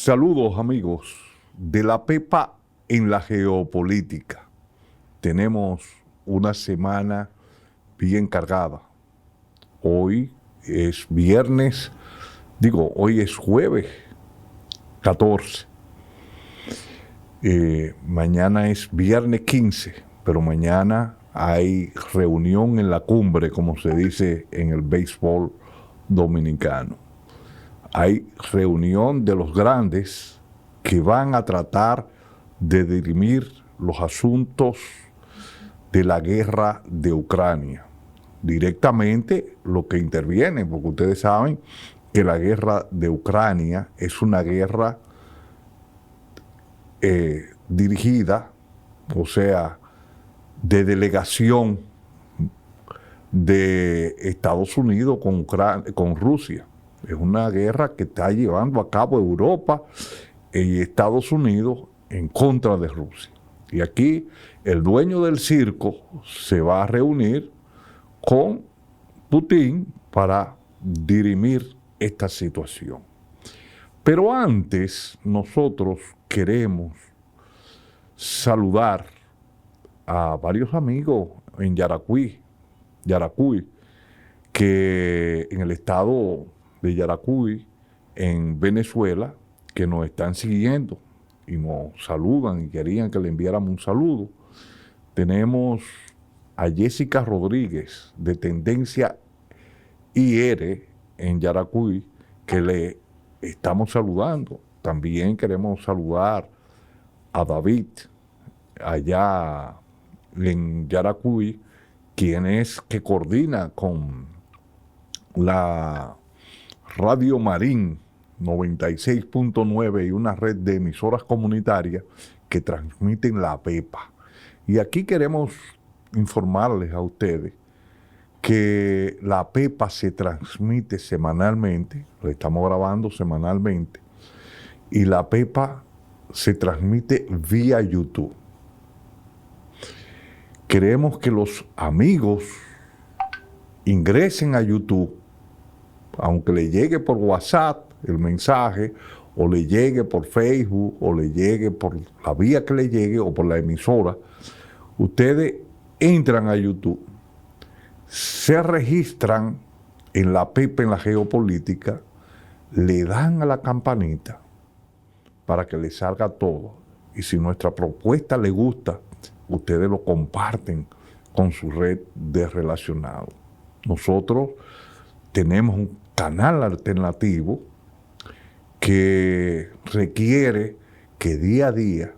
Saludos amigos de la Pepa en la geopolítica. Tenemos una semana bien cargada. Hoy es viernes, hoy es jueves 14. Mañana es viernes 15, pero mañana hay reunión en la cumbre, como se dice en el béisbol dominicano. Hay reunión de los grandes que van a tratar de dirimir los asuntos de la guerra de Ucrania. Directamente lo que interviene, porque ustedes saben que la guerra de Ucrania es una guerra dirigida, o sea, de delegación de Estados Unidos con Rusia. Es una guerra que está llevando a cabo Europa y Estados Unidos en contra de Rusia. Y aquí el dueño del circo se va a reunir con Putin para dirimir esta situación. Pero antes nosotros queremos saludar a varios amigos en Yaracuy, que en el estado de Yaracuy, en Venezuela, que nos están siguiendo y nos saludan y querían que le enviáramos un saludo. Tenemos a Jessica Rodríguez, de Tendencia IR en Yaracuy, que le estamos saludando. También queremos saludar a David, allá en Yaracuy, que coordina con la Radio Marín 96.9 y una red de emisoras comunitarias que transmiten la Pepa. Y aquí queremos informarles a ustedes que la Pepa se transmite semanalmente, lo estamos grabando semanalmente, y la Pepa se transmite vía YouTube. Queremos que los amigos ingresen a YouTube, aunque le llegue por WhatsApp el mensaje, o le llegue por Facebook, o le llegue por la vía que le llegue, o por la emisora, ustedes entran a YouTube, se registran en la Pepa en la geopolítica, le dan a la campanita para que les salga todo. Y si nuestra propuesta les gusta, ustedes lo comparten con su red de relacionados. Nosotros tenemos un canal alternativo que requiere que día a día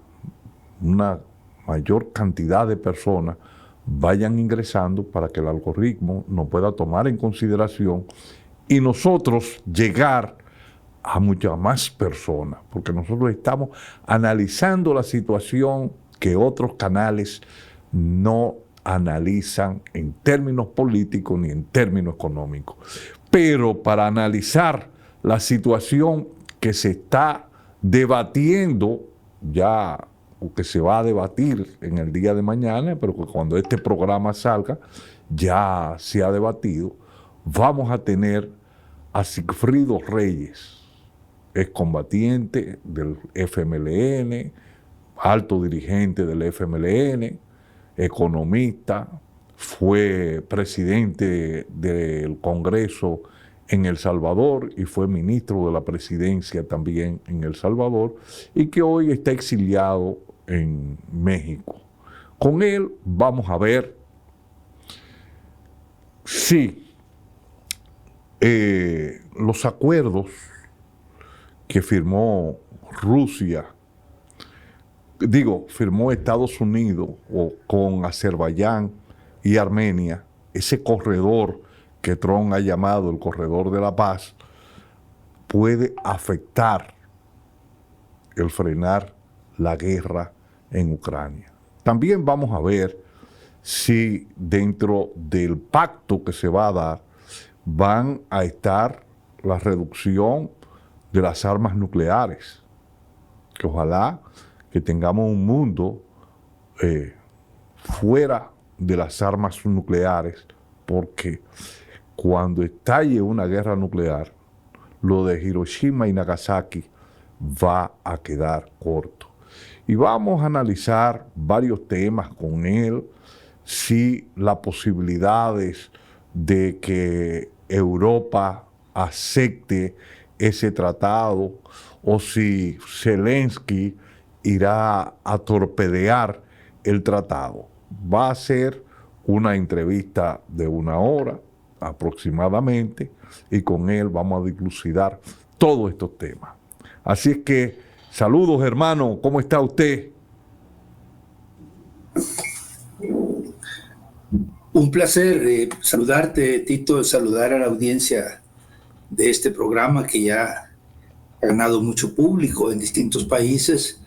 una mayor cantidad de personas vayan ingresando para que el algoritmo nos pueda tomar en consideración y nosotros llegar a muchas más personas, porque nosotros estamos analizando la situación que otros canales no analizan en términos políticos ni en términos económicos. Pero para analizar la situación que se está debatiendo ya, o que se va a debatir en el día de mañana, pero que cuando este programa salga ya se ha debatido, vamos a tener a Sigfrido Reyes, excombatiente del FMLN, alto dirigente del FMLN, economista, fue presidente del Congreso en El Salvador y fue ministro de la presidencia también en El Salvador y que hoy está exiliado en México. Con él vamos a ver si los acuerdos que firmó firmó Estados Unidos con Azerbaiyán y Armenia, ese corredor que Trump ha llamado el corredor de la paz, puede afectar el frenar la guerra en Ucrania. También vamos a ver si dentro del pacto que se va a dar van a estar la reducción de las armas nucleares, que ojalá que tengamos un mundo fuera de las armas nucleares, porque cuando estalle una guerra nuclear, lo de Hiroshima y Nagasaki va a quedar corto. Y vamos a analizar varios temas con él, si las posibilidades de que Europa acepte ese tratado o si Zelensky irá a torpedear el tratado. Va a ser una entrevista de 1 hora aproximadamente y con él vamos a dilucidar todos estos temas. Así es que, saludos hermano, ¿cómo está usted? Un placer saludarte, Tito, saludar a la audiencia de este programa que ya ha ganado mucho público en distintos países.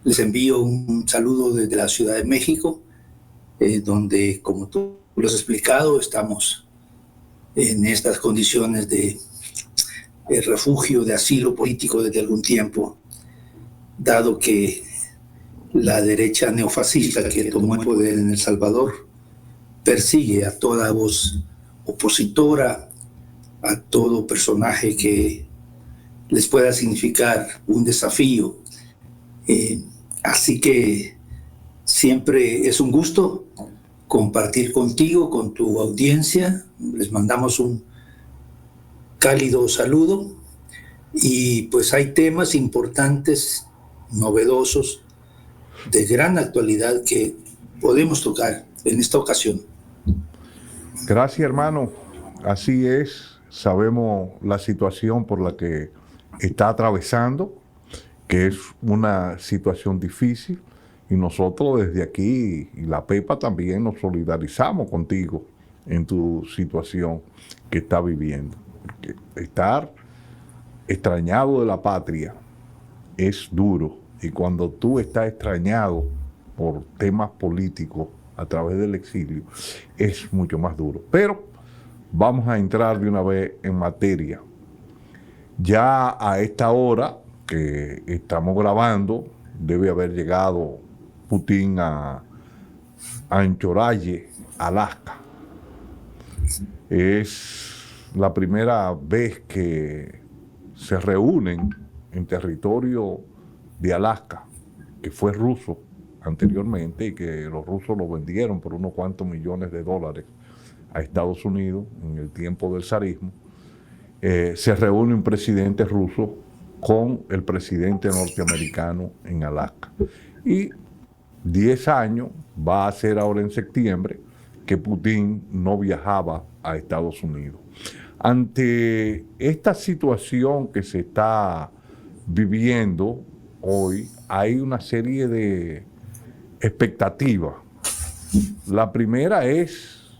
Les envío un saludo desde la Ciudad de México, donde, como tú lo has explicado, estamos en estas condiciones de refugio, de asilo político desde algún tiempo, dado que la derecha neofascista que tomó el poder en El Salvador persigue a toda voz opositora, a todo personaje que les pueda significar un desafío. Así que siempre es un gusto compartir contigo, con tu audiencia. Les mandamos un cálido saludo y pues hay temas importantes, novedosos, de gran actualidad que podemos tocar en esta ocasión. Gracias, hermano. Así es. Sabemos la situación por la que está atravesando, que es una situación difícil, y nosotros desde aquí y la Pepa también nos solidarizamos contigo en tu situación que está viviendo. Porque estar extrañado de la patria es duro, y cuando tú estás extrañado por temas políticos a través del exilio, es mucho más duro. Pero vamos a entrar de una vez en materia. Ya a esta hora que estamos grabando, debe haber llegado Putin a Anchorage, Alaska. Es la primera vez que se reúnen en territorio de Alaska, que fue ruso anteriormente y que los rusos lo vendieron por unos cuantos millones de dólares a Estados Unidos en el tiempo del zarismo. Se reúne un presidente ruso con el presidente norteamericano en Alaska. Y 10 años va a ser ahora en septiembre que Putin no viajaba a Estados Unidos. Ante esta situación que se está viviendo hoy, hay una serie de expectativas. La primera es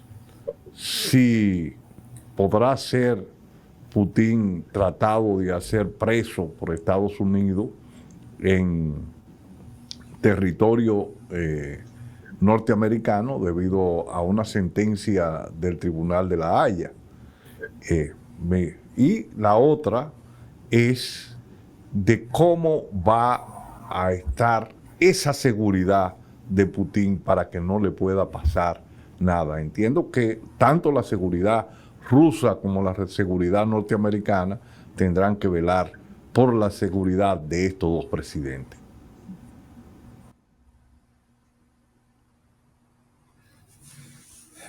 si podrá ser Putin tratado de hacer preso por Estados Unidos en territorio norteamericano debido a una sentencia del Tribunal de la Haya. Y la otra es de cómo va a estar esa seguridad de Putin para que no le pueda pasar nada. Entiendo que tanto la seguridad rusa como la seguridad norteamericana tendrán que velar por la seguridad de estos dos presidentes.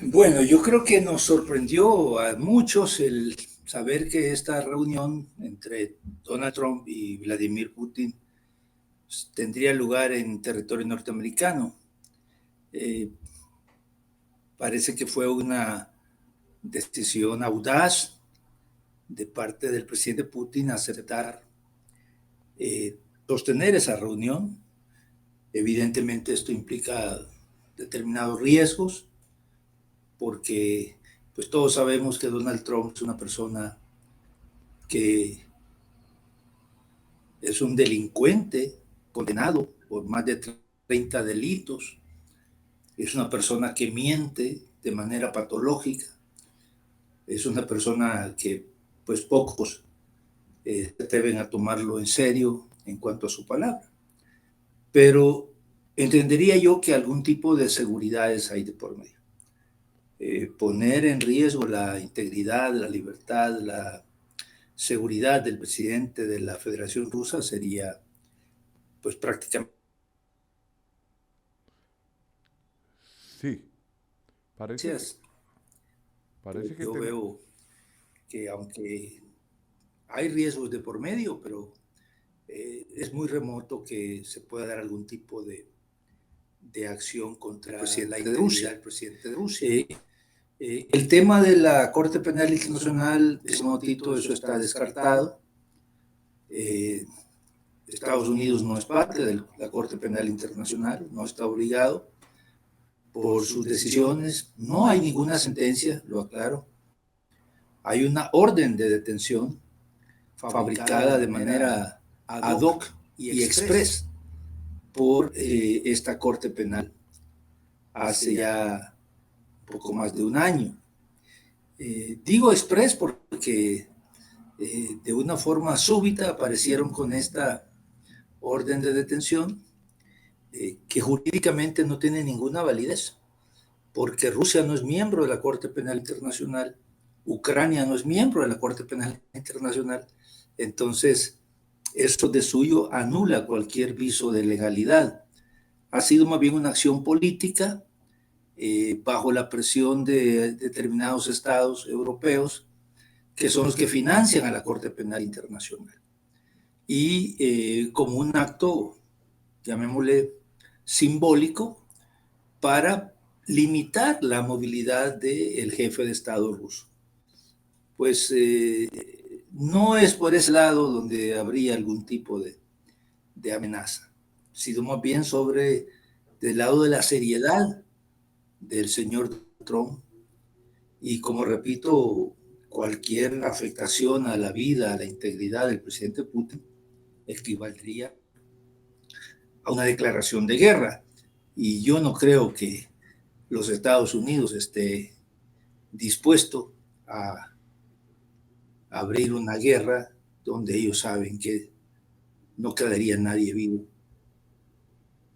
Bueno, yo creo que nos sorprendió a muchos el saber que esta reunión entre Donald Trump y Vladimir Putin tendría lugar en territorio norteamericano. Parece que fue una decisión audaz de parte del presidente Putin aceptar sostener esa reunión. Evidentemente esto implica determinados riesgos, porque pues todos sabemos que Donald Trump es una persona que es un delincuente condenado por más de 30 delitos, es una persona que miente de manera patológica, es una persona que pues pocos se atreven a tomarlo en serio en cuanto a su palabra. Pero entendería yo que algún tipo de seguridades hay de por medio. Poner en riesgo la integridad, la libertad, la seguridad del presidente de la Federación Rusa sería pues prácticamente. Sí, parece que, parece que Yo veo que aunque hay riesgos de por medio, pero es muy remoto que se pueda dar algún tipo de acción contra la integridad del presidente de Rusia. El tema de la Corte Penal Internacional, estimado Tito, eso está descartado. Estados Unidos no es parte de la Corte Penal Internacional, no está obligado por sus decisiones. No hay ninguna sentencia, lo aclaro. Hay una orden de detención fabricada de manera ad hoc y express por esta Corte Penal hace ya poco más de un año. Digo express porque de una forma súbita aparecieron con esta orden de detención que jurídicamente no tiene ninguna validez, porque Rusia no es miembro de la Corte Penal Internacional, Ucrania no es miembro de la Corte Penal Internacional, entonces esto de suyo anula cualquier viso de legalidad. Ha sido más bien una acción política bajo la presión de determinados estados europeos que son los que financian a la Corte Penal Internacional. Y como un acto, llamémosle, simbólico para limitar la movilidad del jefe de Estado ruso. Pues no es por ese lado donde habría algún tipo de amenaza, sino más bien sobre del lado de la seriedad del señor Trump y, como repito, cualquier afectación a la vida, a la integridad del presidente Putin equivaldría a una declaración de guerra. Y yo no creo que los Estados Unidos esté dispuesto a abrir una guerra donde ellos saben que no quedaría nadie vivo,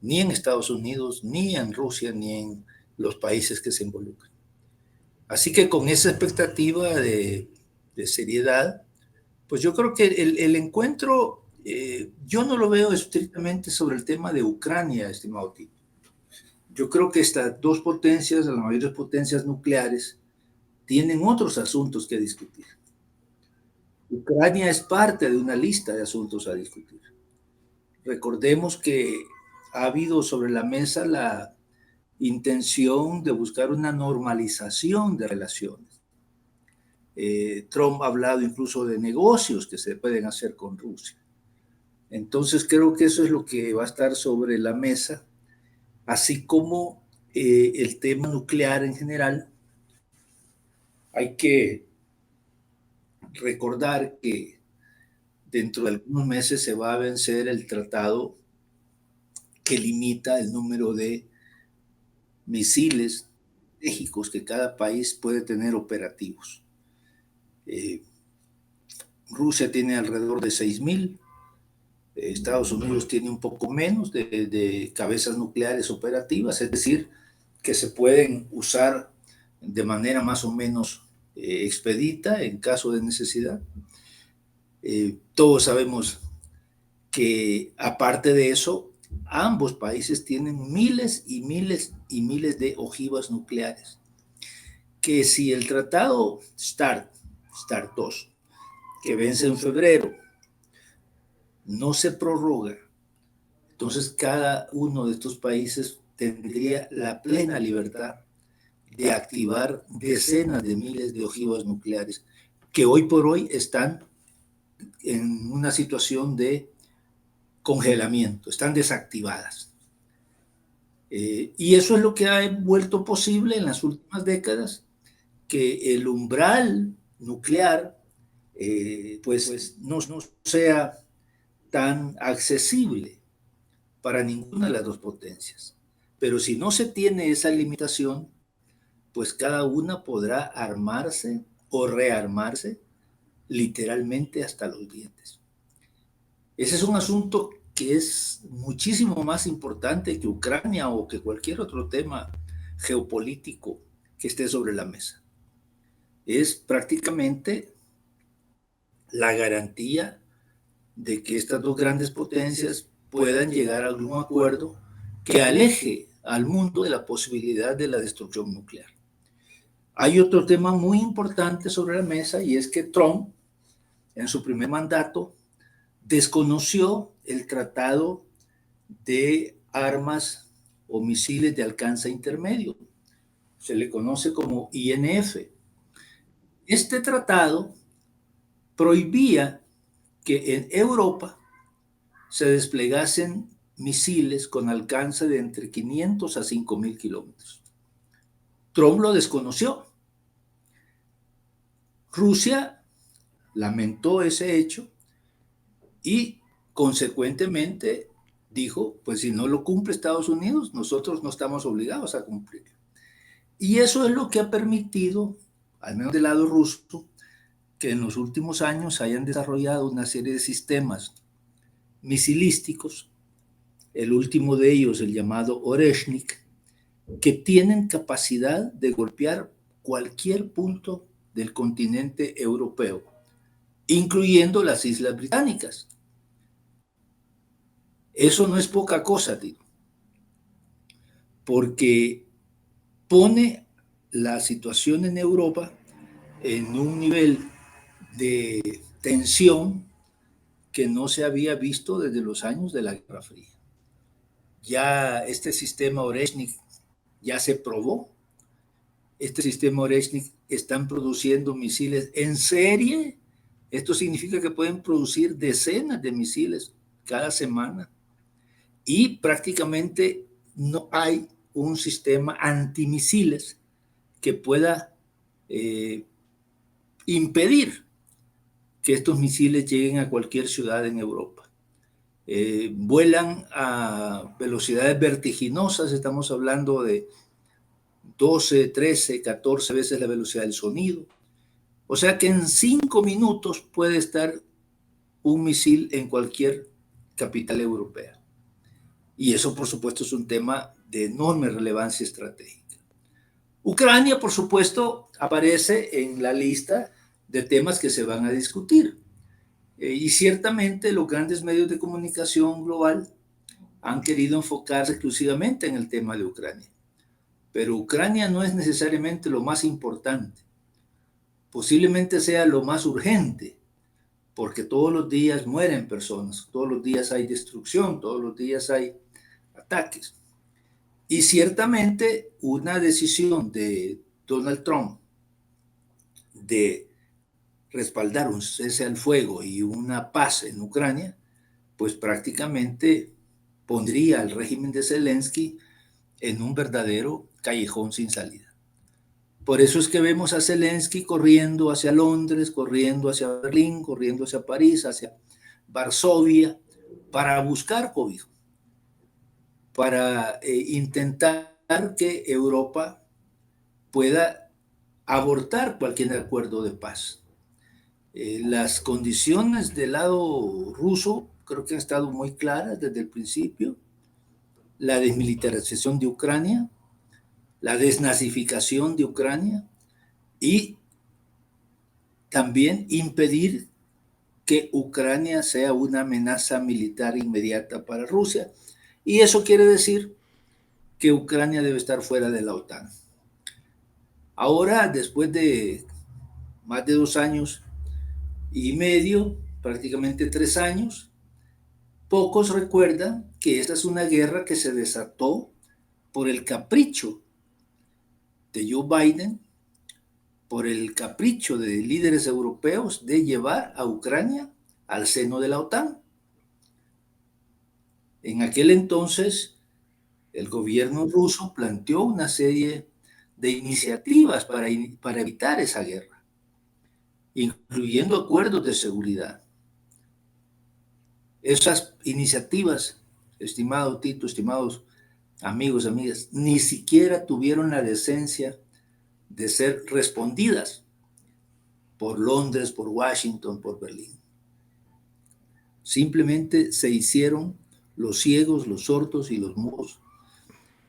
ni en Estados Unidos, ni en Rusia, ni en los países que se involucran. Así que con esa expectativa de seriedad, pues yo creo que el encuentro, yo no lo veo estrictamente sobre el tema de Ucrania, estimado Tito. Yo creo que estas dos potencias, las mayores potencias nucleares, tienen otros asuntos que discutir. Ucrania es parte de una lista de asuntos a discutir. Recordemos que ha habido sobre la mesa la intención de buscar una normalización de relaciones. Trump ha hablado incluso de negocios que se pueden hacer con Rusia. Entonces creo que eso es lo que va a estar sobre la mesa, así como el tema nuclear en general. Hay que recordar que dentro de algunos meses se va a vencer el tratado que limita el número de misiles estratégicos que cada país puede tener operativos. Rusia tiene alrededor de 6,000, Estados Unidos tiene un poco menos de cabezas nucleares operativas, es decir, que se pueden usar de manera más o menos expedita en caso de necesidad. Todos sabemos que aparte de eso, ambos países tienen miles y miles y miles de ojivas nucleares, que si el tratado START 2, que vence en febrero, no se prorroga, entonces cada uno de estos países tendría la plena libertad de activar decenas de miles de ojivas nucleares que hoy por hoy están en una situación de congelamiento, están desactivadas. Y eso es lo que ha vuelto posible en las últimas décadas que el umbral nuclear pues no sea tan accesible para ninguna de las dos potencias. Pero si no se tiene esa limitación, pues cada una podrá armarse o rearmarse literalmente hasta los dientes. Ese es un asunto que es muchísimo más importante que Ucrania o que cualquier otro tema geopolítico que esté sobre la mesa. Es prácticamente la garantía de que estas dos grandes potencias puedan llegar a algún acuerdo que aleje al mundo de la posibilidad de la destrucción nuclear. Hay otro tema muy importante sobre la mesa, y es que Trump, en su primer mandato, desconoció el tratado de armas o misiles de alcance intermedio. Se le conoce como INF. Este tratado prohibía que en Europa se desplegasen misiles con alcance de entre 500 a 5.000 kilómetros. Trump lo desconoció. Rusia lamentó ese hecho y consecuentemente dijo, pues si no lo cumple Estados Unidos, nosotros no estamos obligados a cumplir. Y eso es lo que ha permitido, al menos del lado ruso, que en los últimos años hayan desarrollado una serie de sistemas misilísticos, el último de ellos, el llamado Oreshnik, que tienen capacidad de golpear cualquier punto del continente europeo, incluyendo las Islas Británicas. Eso no es poca cosa, tío, porque pone la situación en Europa en un nivel de tensión que no se había visto desde los años de la Guerra Fría. Ya este sistema Oreshnik ya se probó. Este sistema Oreshnik están produciendo misiles en serie. Esto significa que pueden producir decenas de misiles cada semana. Y prácticamente no hay un sistema antimisiles que pueda impedir que estos misiles lleguen a cualquier ciudad en Europa. Vuelan a velocidades vertiginosas, estamos hablando de 12, 13, 14 veces la velocidad del sonido. O sea que en 5 minutos puede estar un misil en cualquier capital europea. Y eso, por supuesto, es un tema de enorme relevancia estratégica. Ucrania, por supuesto, aparece en la lista de temas que se van a discutir. Y ciertamente los grandes medios de comunicación global han querido enfocarse exclusivamente en el tema de Ucrania. Pero Ucrania no es necesariamente lo más importante. Posiblemente sea lo más urgente, porque todos los días mueren personas, todos los días hay destrucción, todos los días hay ataques. Y ciertamente una decisión de Donald Trump de respaldar un cese al fuego y una paz en Ucrania, pues prácticamente pondría al régimen de Zelensky en un verdadero callejón sin salida. Por eso es que vemos a Zelensky corriendo hacia Londres, corriendo hacia Berlín, corriendo hacia París, hacia Varsovia, para buscar cobijo, para intentar que Europa pueda abortar cualquier acuerdo de paz. Las condiciones del lado ruso creo que han estado muy claras desde el principio. La desmilitarización de Ucrania, la desnazificación de Ucrania y también impedir que Ucrania sea una amenaza militar inmediata para Rusia. Y eso quiere decir que Ucrania debe estar fuera de la OTAN. Ahora, después de más de 2 años y medio, prácticamente 3 años, pocos recuerdan que esta es una guerra que se desató por el capricho de Joe Biden, por el capricho de líderes europeos de llevar a Ucrania al seno de la OTAN. En aquel entonces, el gobierno ruso planteó una serie de iniciativas para evitar esa guerra, incluyendo acuerdos de seguridad. Esas iniciativas, estimado Tito, estimados amigos, amigas, ni siquiera tuvieron la decencia de ser respondidas por Londres, por Washington, por Berlín. Simplemente se hicieron los ciegos, los sordos y los mudos.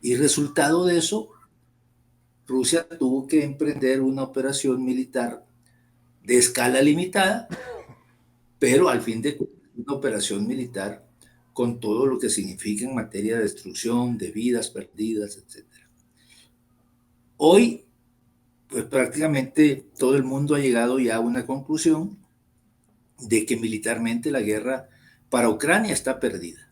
Y resultado de eso, Rusia tuvo que emprender una operación militar de escala limitada pero al fin de cuentas una operación militar con todo lo que significa en materia de destrucción, de vidas perdidas, etc. Hoy, pues prácticamente todo el mundo ha llegado ya a una conclusión de que militarmente la guerra para Ucrania está perdida,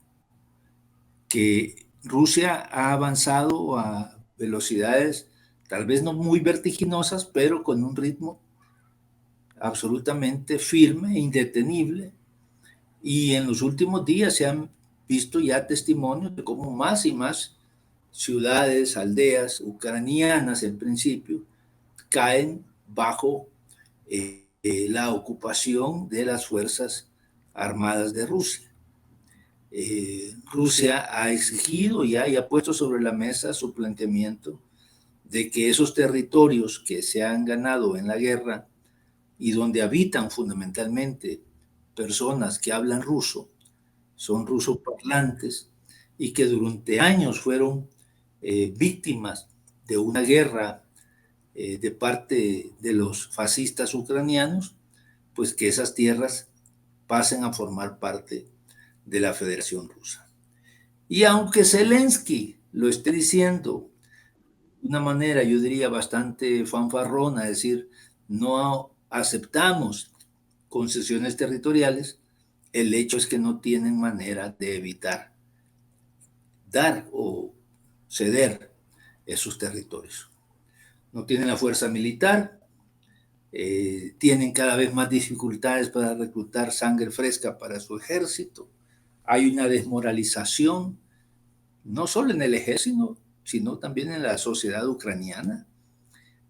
que Rusia ha avanzado a velocidades tal vez no muy vertiginosas, pero con un ritmo absolutamente firme e indetenible. Y en los últimos días se han visto ya testimonios de cómo más y más ciudades, aldeas ucranianas en principio, caen bajo la ocupación de las fuerzas armadas de Rusia. Rusia ha exigido ya y ha puesto sobre la mesa su planteamiento de que esos territorios que se han ganado en la guerra y donde habitan fundamentalmente personas que hablan ruso, son rusoparlantes y que durante años fueron víctimas de una guerra de parte de los fascistas ucranianos, pues que esas tierras pasen a formar parte de la Federación Rusa. Y aunque Zelensky lo esté diciendo de una manera, yo diría, bastante fanfarrona, es decir, no aceptamos concesiones territoriales, el hecho es que no tienen manera de evitar dar o ceder esos territorios. No tienen la fuerza militar, tienen cada vez más dificultades para reclutar sangre fresca para su ejército, hay una desmoralización, no solo en el ejército, sino también en la sociedad ucraniana,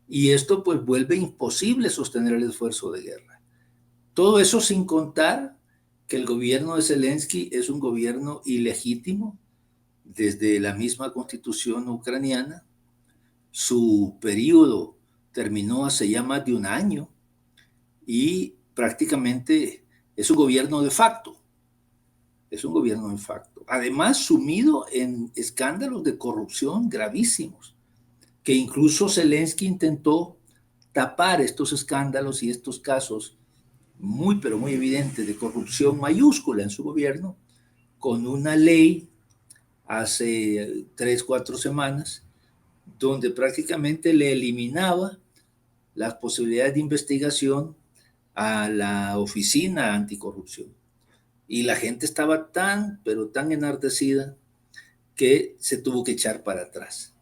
y esto pues vuelve imposible sostener el esfuerzo de guerra. Todo eso sin contar que el gobierno de Zelensky es un gobierno ilegítimo desde la misma constitución ucraniana. Su periodo terminó hace ya más de un año y prácticamente es un gobierno de facto. Es un gobierno de facto. Además, sumido en escándalos de corrupción gravísimos, que incluso Zelensky intentó tapar estos escándalos y estos casos muy, pero muy evidentes de corrupción mayúscula en su gobierno, con una ley hace 3, 4 semanas, donde prácticamente le eliminaba las posibilidades de investigación a la oficina anticorrupción. Y la gente estaba tan, pero tan enardecida que se tuvo que echar para atrás.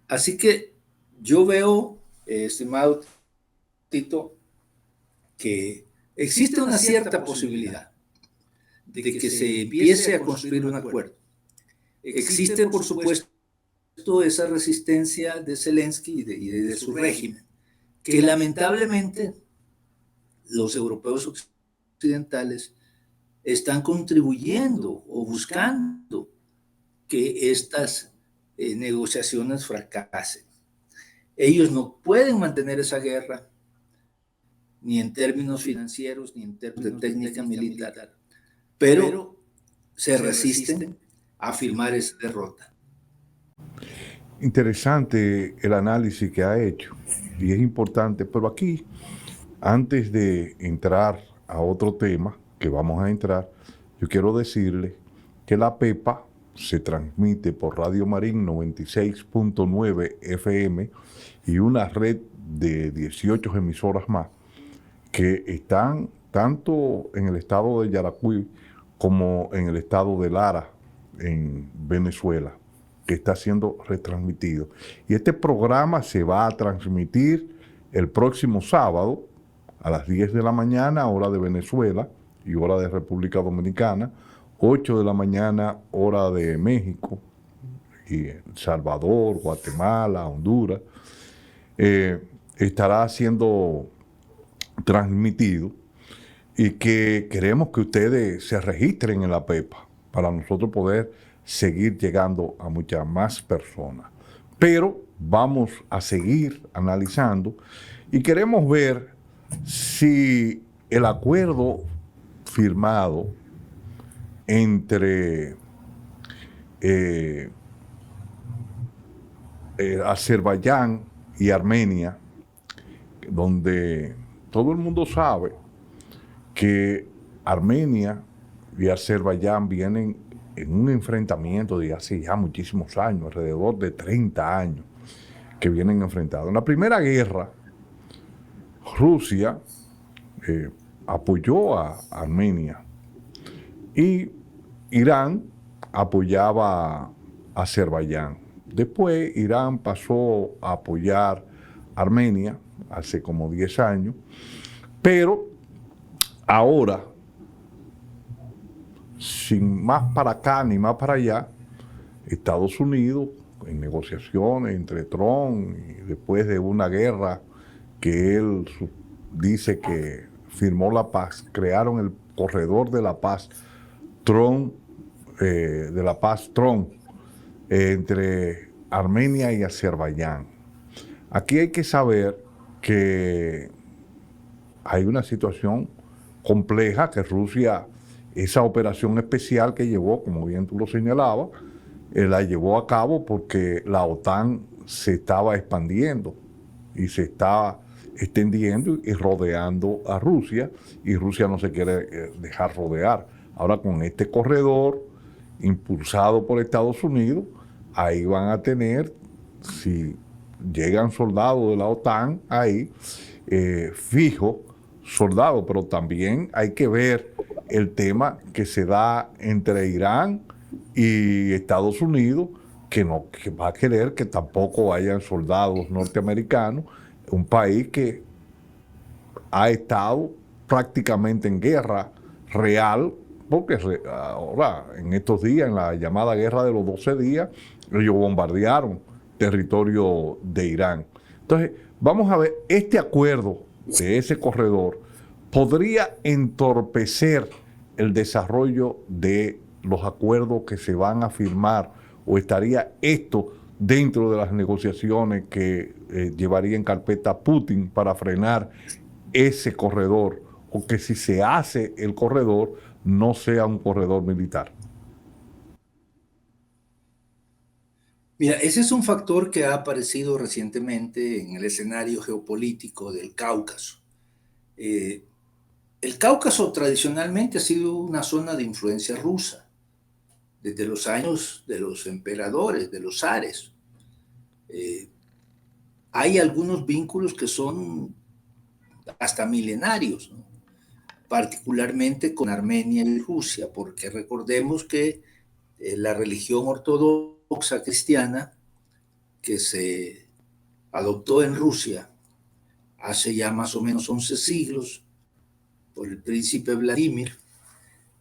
Así que yo veo, estimado Tito, que existe una cierta posibilidad de que se empiece a construir un acuerdo. Existe, por supuesto, esa resistencia de Zelensky y de su régimen, que lamentablemente los europeos occidentales están contribuyendo o buscando que estas negociaciones fracasen. Ellos no pueden mantener esa guerra ni en términos financieros ni en términos de técnica militar, pero se resisten a firmar esa derrota. Interesante el análisis que ha hecho y es importante, pero aquí, antes de entrar a otro tema que vamos a entrar, yo quiero decirle que la PEPA se transmite por Radio Marín 96.9 FM y una red de 18 emisoras más que están tanto en el estado de Yaracuy como en el estado de Lara, en Venezuela, que está siendo retransmitido. Y este programa se va a transmitir el próximo sábado a las 10 de la mañana, hora de Venezuela y hora de República Dominicana, 8 de la mañana, hora de México, y El Salvador, Guatemala, Honduras. Estará siendo transmitido y que queremos que ustedes se registren en la PEPA para nosotros poder seguir llegando a muchas más personas. Pero vamos a seguir analizando y queremos ver si el acuerdo firmado entre Azerbaiyán y Armenia, donde todo el mundo sabe que Armenia y Azerbaiyán vienen en un enfrentamiento de hace ya muchísimos años, alrededor de 30 años, que vienen enfrentados. En la Primera Guerra, Rusia apoyó a Armenia y Irán apoyaba a Azerbaiyán. Después Irán pasó a apoyar a Armenia hace como 10 años, pero ahora, sin más para acá ni más para allá, Estados Unidos, en negociaciones entre Trump y después de una guerra que él dice que firmó la paz, crearon el corredor de la paz, Trump, entre Armenia y Azerbaiyán. Aquí hay que saber que hay una situación compleja que Rusia, esa operación especial que llevó, como bien tú lo señalabas, la llevó a cabo porque la OTAN se estaba expandiendo y se estaba extendiendo y rodeando a Rusia, y Rusia no se quiere dejar rodear. Ahora con este corredor impulsado por Estados Unidos, ahí van a tener, si llegan soldados de la OTAN ahí, fijo soldados, pero también hay que ver el tema que se da entre Irán y Estados Unidos, que va a querer que tampoco hayan soldados norteamericanos, un país que ha estado prácticamente en guerra real, porque ahora, en estos días, en la llamada guerra de los 12 días, ellos bombardearon territorio de Irán. Entonces, vamos a ver, este acuerdo de ese corredor podría entorpecer el desarrollo de los acuerdos que se van a firmar, o estaría esto dentro de las negociaciones que llevaría en carpeta Putin para frenar ese corredor, o que si se hace el corredor no sea un corredor militar. Mira, ese es un factor que ha aparecido recientemente en el escenario geopolítico del Cáucaso. El Cáucaso tradicionalmente ha sido una zona de influencia rusa, desde los años de los emperadores, de los zares. Hay algunos vínculos que son hasta milenarios, ¿no? Particularmente con Armenia y Rusia, porque recordemos que la religión ortodoxa cristiana que se adoptó en Rusia hace ya más o menos 11 siglos por el príncipe Vladimir,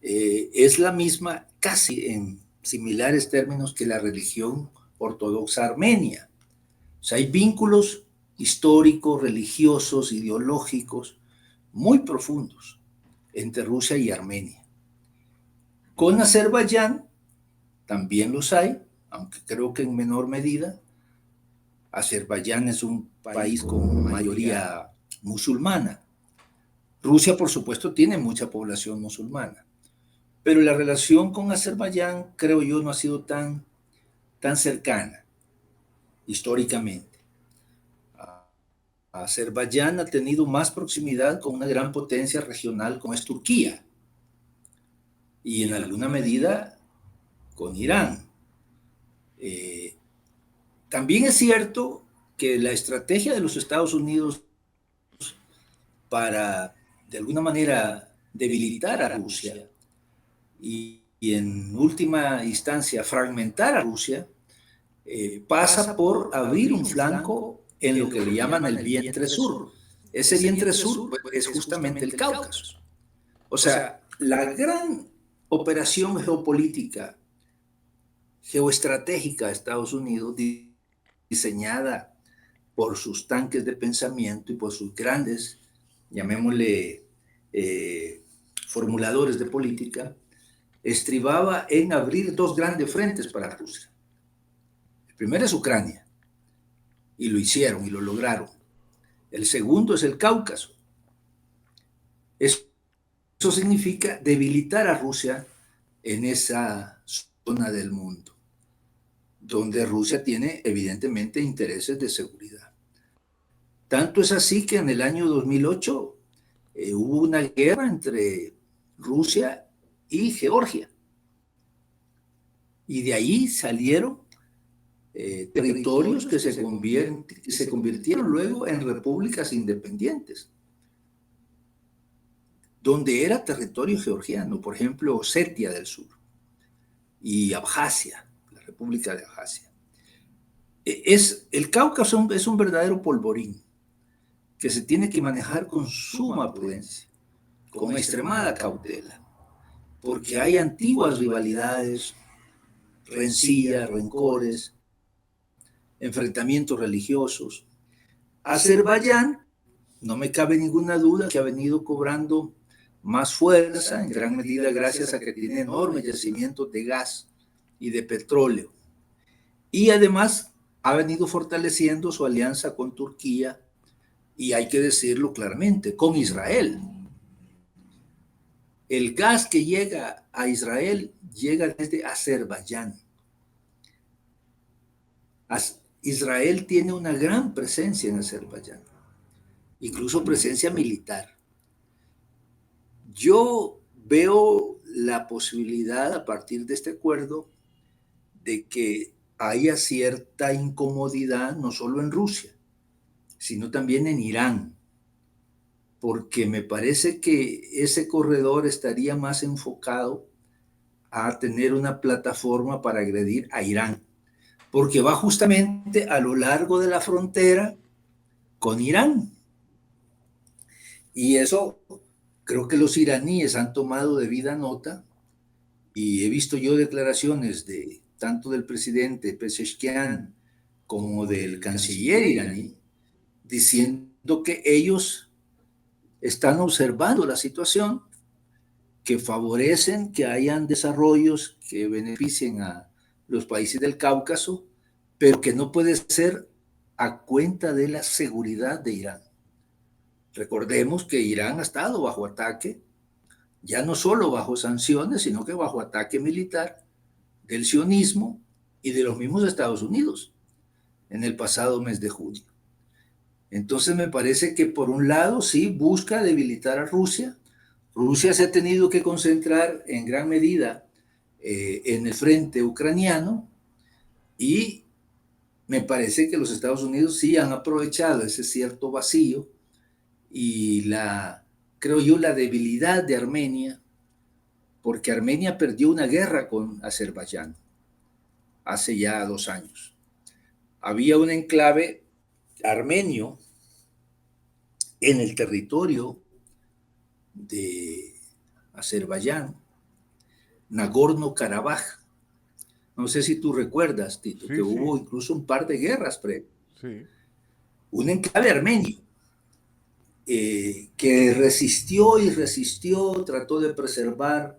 es la misma, casi en similares términos, que la religión ortodoxa armenia. O sea, hay vínculos históricos, religiosos, ideológicos muy profundos entre Rusia y Armenia. Con Azerbaiyán también los hay, aunque creo que en menor medida. Azerbaiyán es un país con mayoría musulmana. Rusia, por supuesto, tiene mucha población musulmana, pero la relación con Azerbaiyán, creo yo, no ha sido tan cercana históricamente. Azerbaiyán ha tenido más proximidad con una gran potencia regional como es Turquía, y en alguna medida con Irán. También es cierto que la estrategia de los Estados Unidos para, de alguna manera, debilitar a Rusia y en última instancia fragmentar a Rusia, pasa por abrir un flanco en lo que le llaman el vientre sur. Ese vientre sur es justamente el Cáucaso. O sea, la gran operación geopolítica, geoestratégica de Estados Unidos, diseñada por sus tanques de pensamiento y por sus grandes, llamémosle, formuladores de política, estribaba en abrir dos grandes frentes para Rusia. El primero es Ucrania, y lo hicieron y lo lograron. El segundo es el Cáucaso. Eso significa debilitar a Rusia en esa zona del mundo, donde Rusia tiene evidentemente intereses de seguridad. Tanto es así que en el año 2008 hubo una guerra entre Rusia y Georgia. Y de ahí salieron territorios que se convirtieron luego en repúblicas independientes, donde era territorio georgiano, por ejemplo, Osetia del Sur y Abjasia, la República de Abjasia. El Cáucaso es un verdadero polvorín que se tiene que manejar con suma prudencia, con extremada cautela, porque hay antiguas rivalidades, rencillas, rencores, enfrentamientos religiosos. Azerbaiyán, no me cabe ninguna duda que ha venido cobrando más fuerza, en gran medida gracias a que tiene enormes yacimientos de gas y de petróleo. Y además ha venido fortaleciendo su alianza con Turquía y, hay que decirlo claramente, con Israel. El gas que llega a Israel llega desde Azerbaiyán. Israel tiene una gran presencia en Azerbaiyán, incluso presencia militar. Yo veo la posibilidad a partir de este acuerdo de que haya cierta incomodidad no solo en Rusia, sino también en Irán, porque me parece que ese corredor estaría más enfocado a tener una plataforma para agredir a Irán, porque va justamente a lo largo de la frontera con Irán. Y eso creo que los iraníes han tomado debida nota, y he visto yo declaraciones de tanto del presidente Pezeshkian como del canciller iraní diciendo que ellos están observando la situación, que favorecen que hayan desarrollos que beneficien a los países del Cáucaso, pero que no puede ser a cuenta de la seguridad de Irán. Recordemos que Irán ha estado bajo ataque, ya no solo bajo sanciones, sino que bajo ataque militar del sionismo y de los mismos Estados Unidos en el pasado mes de junio. Entonces me parece que por un lado sí busca debilitar a Rusia. Rusia se ha tenido que concentrar en gran medida en el frente ucraniano, y me parece que los Estados Unidos sí han aprovechado ese cierto vacío y creo yo, la debilidad de Armenia, porque Armenia perdió una guerra con Azerbaiyán hace ya 2 años. Había un enclave armenio en el territorio de Azerbaiyán, Nagorno-Karabaj. No sé si tú recuerdas, Tito, Sí, que sí. hubo incluso un par de guerras previas. Sí. Un enclave armenio que resistió y resistió, trató de preservar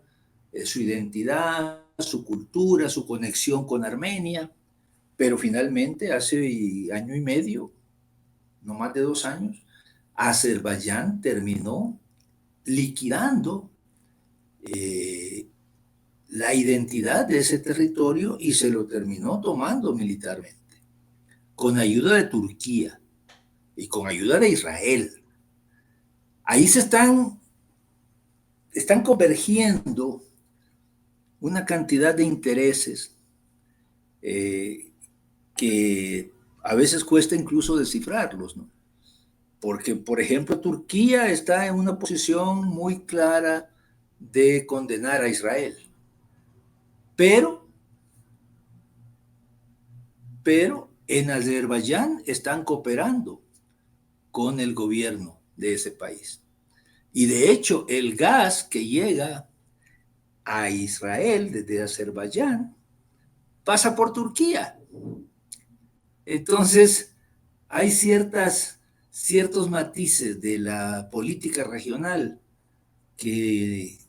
su identidad, su cultura, su conexión con Armenia, pero finalmente hace año y medio, no más de 2 años, Azerbaiyán terminó liquidando la identidad de ese territorio y se lo terminó tomando militarmente, con ayuda de Turquía y con ayuda de Israel. Ahí están convergiendo una cantidad de intereses que a veces cuesta incluso descifrarlos, ¿no? Porque, por ejemplo, Turquía está en una posición muy clara de condenar a Israel, pero en Azerbaiyán están cooperando con el gobierno de ese país. Y de hecho, el gas que llega a Israel desde Azerbaiyán pasa por Turquía. Entonces, hay ciertos matices de la política regional que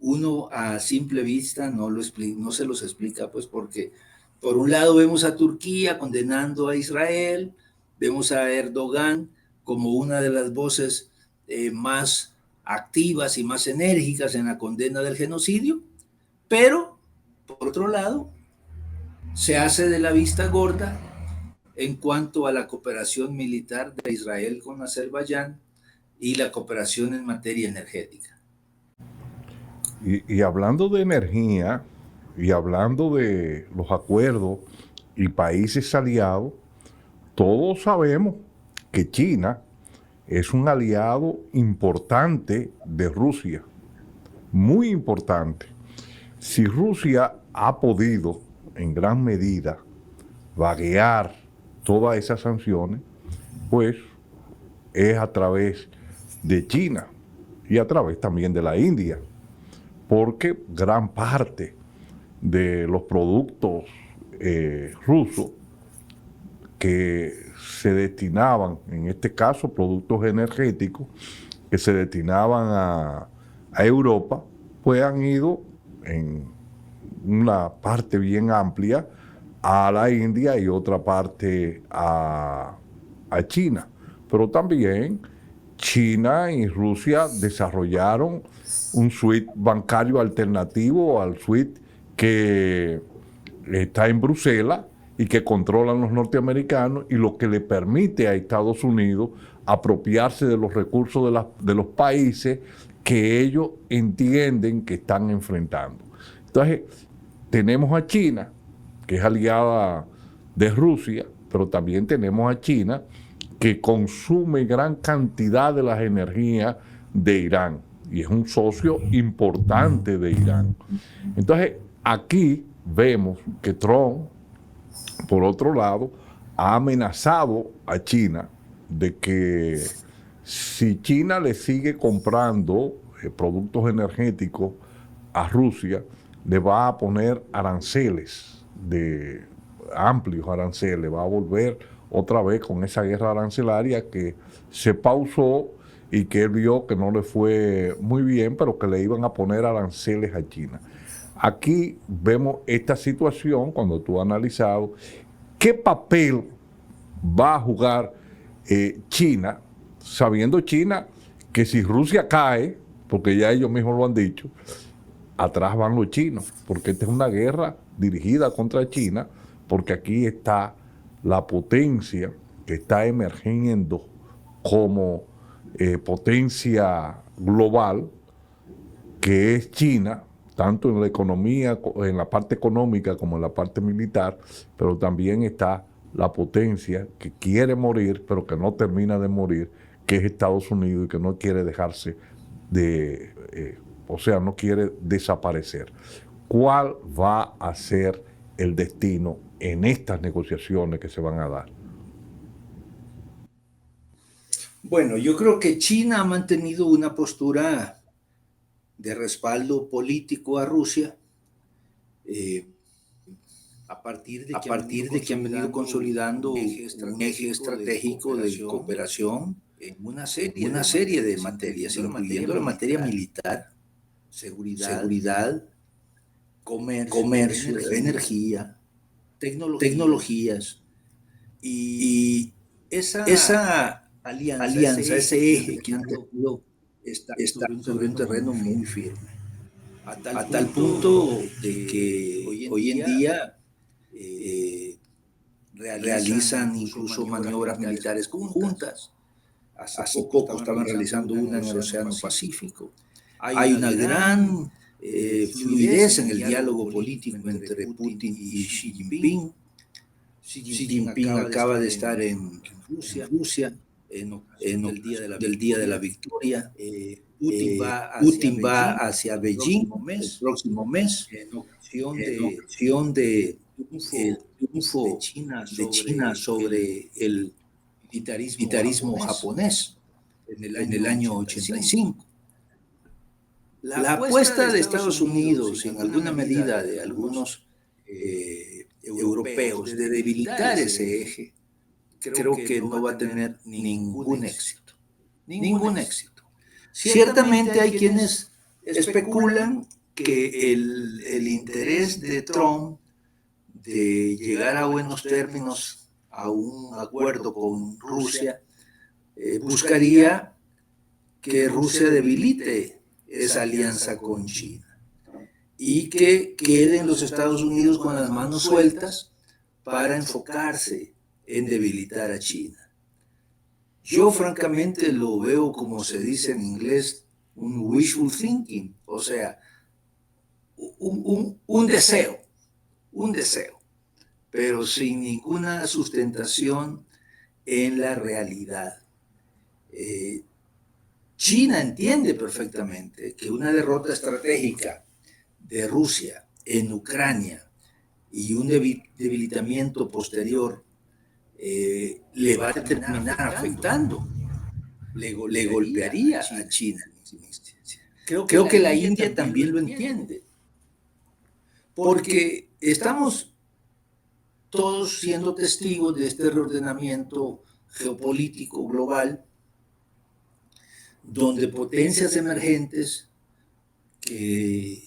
uno a simple vista no se los explica, pues porque por un lado vemos a Turquía condenando a Israel, vemos a Erdogan como una de las voces más activas y más enérgicas en la condena del genocidio, pero por otro lado se hace de la vista gorda en cuanto a la cooperación militar de Israel con Azerbaiyán y la cooperación en materia energética. Y hablando de energía y hablando de los acuerdos y países aliados, todos sabemos que China es un aliado importante de Rusia, muy importante. Si Rusia ha podido en gran medida vaguear todas esas sanciones, pues es a través de China y a través también de la India, porque gran parte de los productos rusos que se destinaban, en este caso productos energéticos, que se destinaban a Europa, pues han ido en una parte bien amplia a la India y otra parte a China. Pero también China y Rusia desarrollaron un SWIFT bancario alternativo al SWIFT que está en Bruselas y que controlan los norteamericanos, y lo que le permite a Estados Unidos apropiarse de los recursos de los países que ellos entienden que están enfrentando. Entonces, tenemos a China, que es aliada de Rusia, pero también tenemos a China, que consume gran cantidad de las energías de Irán, y es un socio importante de Irán. Entonces, aquí vemos que Trump, por otro lado, ha amenazado a China de que si China le sigue comprando productos energéticos a Rusia, le va a poner aranceles, de amplios aranceles, va a volver otra vez con esa guerra arancelaria que se pausó y que él vio que no le fue muy bien, pero que le iban a poner aranceles a China. Aquí vemos esta situación cuando tú has analizado qué papel va a jugar China, sabiendo China que si Rusia cae, porque ya ellos mismos lo han dicho, atrás van los chinos, porque esta es una guerra dirigida contra China, porque aquí está la potencia que está emergiendo como potencia global, que es China, tanto en la economía, en la parte económica como en la parte militar, pero también está la potencia que quiere morir, pero que no termina de morir, que es Estados Unidos, y que no quiere dejarse de, o sea, no quiere desaparecer. ¿Cuál va a ser el destino en estas negociaciones que se van a dar? Bueno, yo creo que China ha mantenido una postura de respaldo político a Rusia a partir de que han venido consolidando un eje estratégico de cooperación en una serie de materias, incluyendo la materia militar, seguridad, comercio, energía, tecnologías, y esa alianza, ese eje que han tenido está sobre un terreno muy firme, a tal punto de que hoy en día realizan incluso maniobras militares conjuntas. Hace poco estaban realizando una en el Océano Pacífico. Hay una gran fluidez en el diálogo político entre Putin y Xi Jinping. Xi Jinping acaba de estar en Rusia en el Día de la Victoria. Putin va hacia Beijing el próximo mes en ocasión de triunfo de China sobre el militarismo japonés en el año 85. La apuesta de Estados Unidos, en alguna medida de algunos europeos, de debilitar ese eje, creo que no va a tener ningún éxito. Ningún éxito. Ciertamente hay quienes especulan que el interés de Trump de llegar a buenos términos a un acuerdo con Rusia buscaría que Rusia debilite esa alianza con China y que queden los Estados Unidos con las manos sueltas para enfocarse en debilitar a China. Yo francamente lo veo, como se dice en inglés, un wishful thinking, o sea, un deseo, pero sin ninguna sustentación en la realidad. China entiende perfectamente que una derrota estratégica de Rusia en Ucrania y un debilitamiento posterior le va a terminar afectando, le golpearía a China. Creo que la India también lo entiende, porque estamos todos siendo testigos de este reordenamiento geopolítico global, donde potencias emergentes que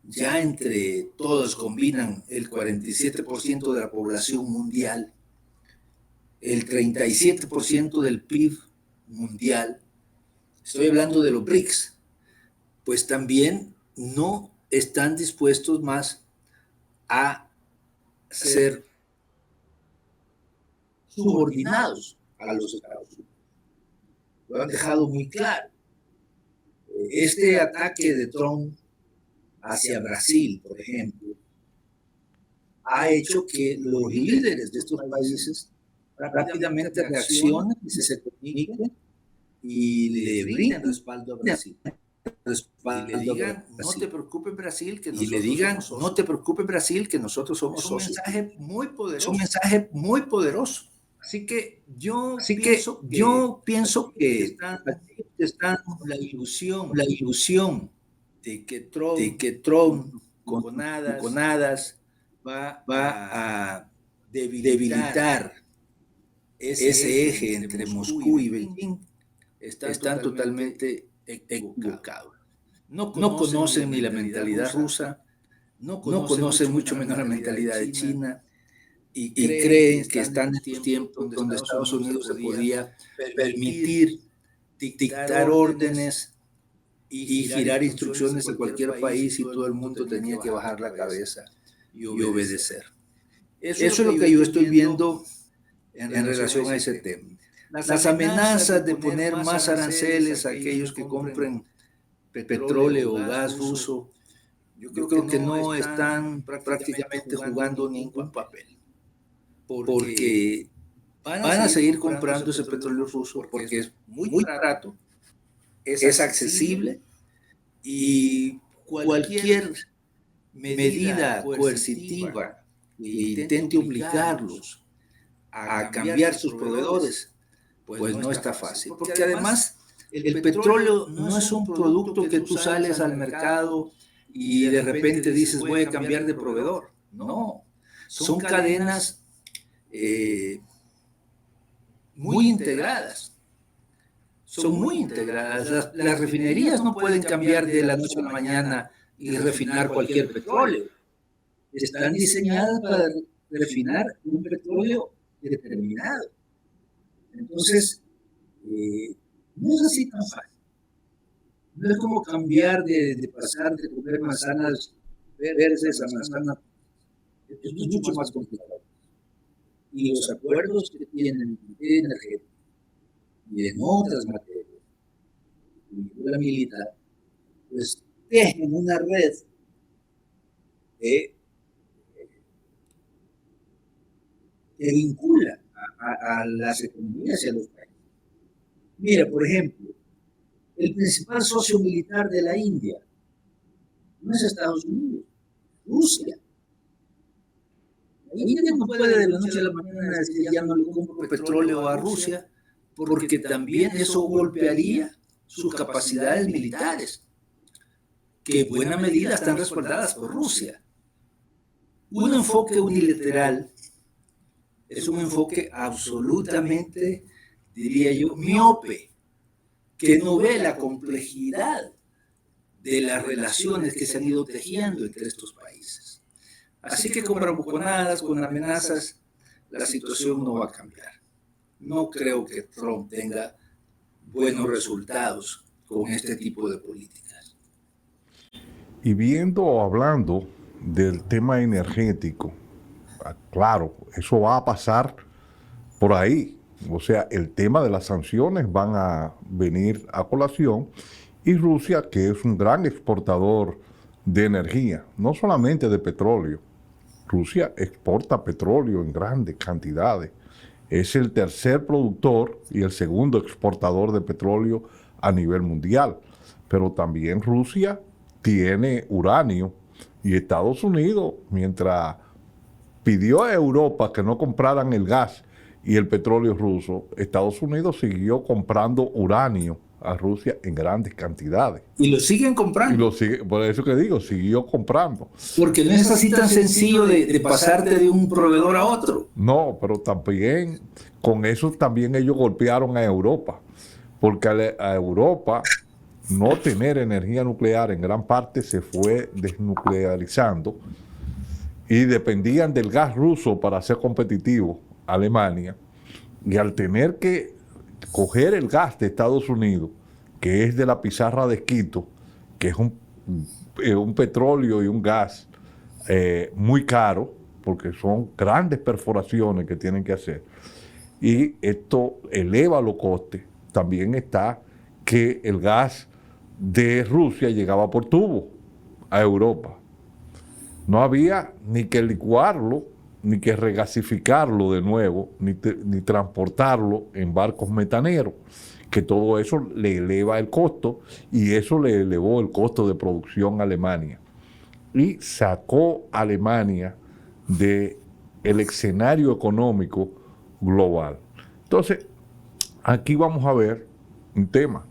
ya entre todas combinan el 47% de la población mundial, el 37% del PIB mundial, estoy hablando de los BRICS, pues también no están dispuestos más a ser subordinados a los Estados Unidos. Lo han dejado muy claro. Este ataque de Trump hacia Brasil, por ejemplo, ha hecho que los líderes de estos países rápidamente reaccionen y se comuniquen y le brinden respaldo a Brasil. Y le digan, no te preocupes Brasil, que nosotros somos socios. Es un mensaje muy poderoso. Así que yo pienso que está la ilusión de que Trump con hadas va a debilitar ese eje entre Moscú y Beijing, están totalmente equivocados. No conocen ni la mentalidad rusa, no conocen mucho menos la mentalidad de China, y creen que están en estos tiempos donde Estados Unidos se podía permitir dictar órdenes y girar instrucciones en cualquier país y todo el mundo tenía que bajar la cabeza y obedecer. Eso es lo que yo estoy viendo en relación a ese tema. Las amenazas de poner más aranceles a aquellos que compren petróleo o gas ruso, yo creo que no están prácticamente jugando ningún papel, porque van a seguir comprando ese petróleo ruso porque es muy barato, es accesible, y cualquier medida coercitiva que intente obligarlos a cambiar sus proveedores, pues no está fácil. Porque además el petróleo no es un producto que tú sales al mercado y de repente dices voy a cambiar de proveedor. No, son cadenas muy integradas. Son muy integradas. Las refinerías no pueden cambiar de la noche a la mañana y refinar cualquier petróleo. Están diseñadas para refinar un petróleo determinado. Entonces, no es así tan fácil. No es como cambiar de pasar de comer manzanas verdes a manzanas. Esto es mucho más complicado. Y los acuerdos que tienen en materia energética y en otras materias, la militar, pues tejen una red que vincula a las economías y a los países. Mira, por ejemplo, el principal socio militar de la India no es Estados Unidos, Rusia. La India no puede de la noche a la mañana decir ya no le compro petróleo a Rusia, porque también eso golpearía sus capacidades militares, que en buena medida están respaldadas por Rusia. Un enfoque unilateral es un enfoque absolutamente, diría yo, miope, que no ve la complejidad de las relaciones que se han ido tejiendo entre estos países. Así que con bravuconadas, con amenazas, la situación no va a cambiar. No creo que Trump tenga buenos resultados con este tipo de políticas. Y viendo o hablando del tema energético, claro, eso va a pasar por ahí. O sea, el tema de las sanciones van a venir a colación y Rusia, que es un gran exportador de energía, no solamente de petróleo. Rusia exporta petróleo en grandes cantidades. Es el tercer productor y el segundo exportador de petróleo a nivel mundial. Pero también Rusia tiene uranio y Estados Unidos, mientras pidió a Europa que no compraran el gas y el petróleo ruso, Estados Unidos siguió comprando uranio a Rusia en grandes cantidades. Y lo siguen Y comprando. lo sigue, por eso que digo, siguió comprando. Porque no es así tan sencillo de pasarte de un proveedor a otro. No, pero también con eso también ellos golpearon a Europa, porque a Europa no tener energía nuclear en gran parte se fue desnuclearizando y dependían del gas ruso para ser competitivos, Alemania, y al tener que coger el gas de Estados Unidos, que es de la pizarra de Quito, que es un petróleo y un gas muy caro, porque son grandes perforaciones que tienen que hacer, y esto eleva los costes. También está que el gas de Rusia llegaba por tubo a Europa. No había ni que licuarlo, ni que regasificarlo de nuevo, ni transportarlo en barcos metaneros, que todo eso le eleva el costo y eso le elevó el costo de producción a Alemania. Y sacó a Alemania del escenario económico global. Entonces, aquí vamos a ver un tema.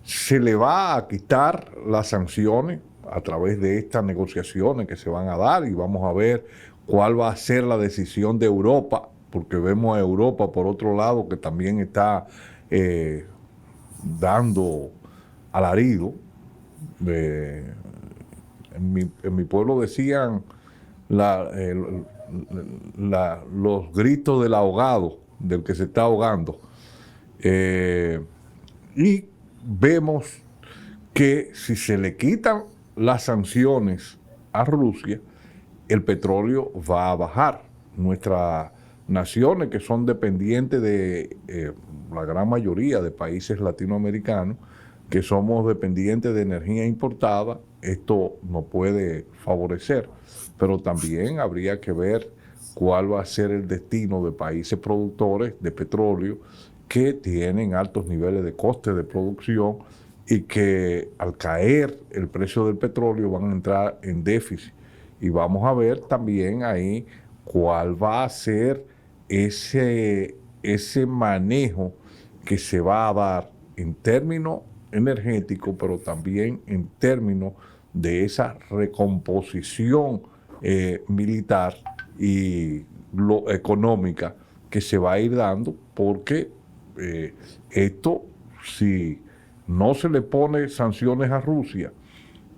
Se le va a quitar las sanciones a través de estas negociaciones que se van a dar y vamos a ver cuál va a ser la decisión de Europa, porque vemos a Europa por otro lado que también está dando alarido. En mi pueblo decían los gritos del ahogado, del que se está ahogando. Y vemos que si se le quitan las sanciones a Rusia, el petróleo va a bajar. Nuestras naciones que son dependientes de la gran mayoría de países latinoamericanos, que somos dependientes de energía importada, esto nos puede favorecer. Pero también habría que ver cuál va a ser el destino de países productores de petróleo que tienen altos niveles de coste de producción y que al caer el precio del petróleo van a entrar en déficit. Y vamos a ver también ahí cuál va a ser ese manejo que se va a dar en términos energéticos, pero también en términos de esa recomposición militar y económica que se va a ir dando, porque esto, si no se le pone sanciones a Rusia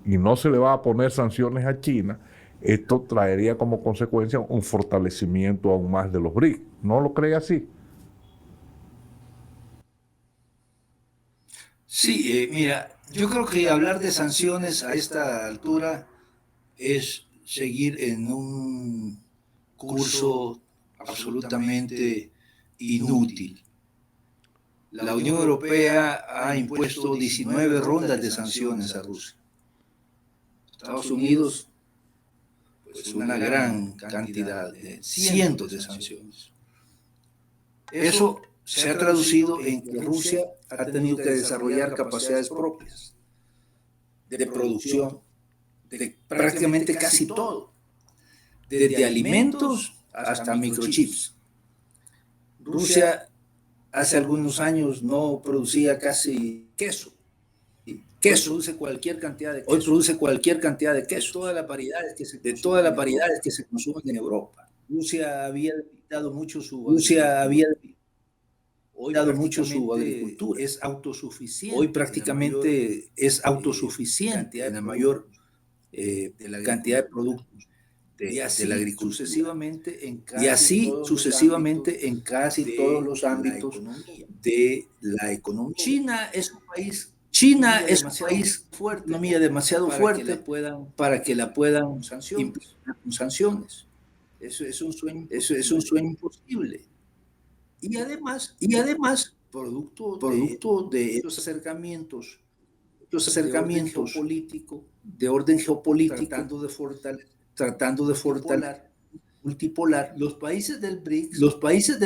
y no se le va a poner sanciones a China, esto traería como consecuencia un fortalecimiento aún más de los BRICS. ¿No lo cree así? Sí, mira, yo creo que hablar de sanciones a esta altura es seguir en un curso absolutamente inútil. La Unión Europea ha impuesto 19 rondas de sanciones a Rusia. Estados Unidos, pues una gran cantidad de cientos de sanciones. Eso se ha traducido en que Rusia ha tenido que desarrollar capacidades propias de producción de prácticamente casi todo, desde alimentos hasta microchips. Rusia hace algunos años no producía casi queso. Queso. Produce cualquier cantidad de queso. Hoy produce cualquier cantidad de queso. Todas las variedades que se consumen en Europa. Rusia había limitado mucho su agricultura. Es autosuficiente. Hoy prácticamente es autosuficiente en la mayor cantidad de productos de la agricultura. Y así sucesivamente en casi todos los ámbitos de la economía. China es un país fuerte, economía demasiado fuerte para que la puedan implementar con sanciones. Eso es un sueño imposible. y además producto de los acercamientos político, de orden geopolítico, tratando de fortalecer multipolar, los países del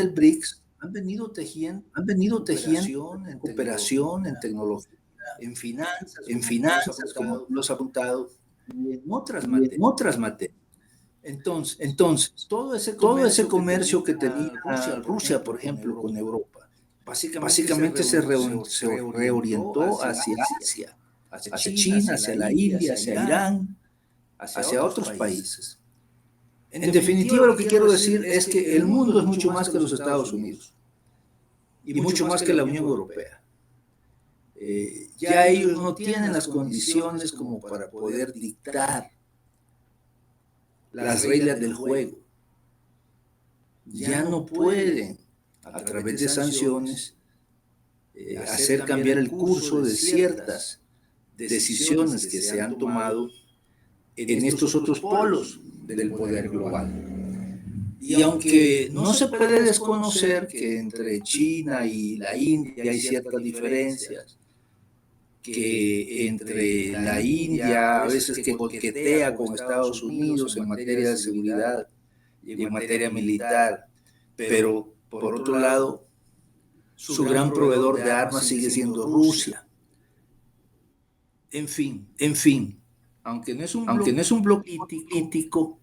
BRICS han venido tejiendo cooperación en tecnología, en finanzas, como los apuntado, y en otras materias. Entonces, todo ese comercio que tenía Rusia, por ejemplo, con Europa, básicamente se reorientó hacia Asia, hacia China, hacia la India, hacia Irán, hacia otros países. En definitiva, lo que quiero decir es que el mundo es mucho más que los Estados Unidos y mucho más que la Unión Europea. Ya ellos no tienen las condiciones como para poder dictar las reglas del juego. Ya no pueden, a través de sanciones, hacer cambiar el curso de ciertas decisiones que se han tomado en estos otros polos del poder global. Y aunque no se puede desconocer que entre China y la India hay ciertas diferencias, que entre la India a veces que coquetea con Estados Unidos en materia de seguridad y en materia militar, pero por otro lado, su gran proveedor de armas sigue siendo Rusia. En fin, aunque no es un bloque político,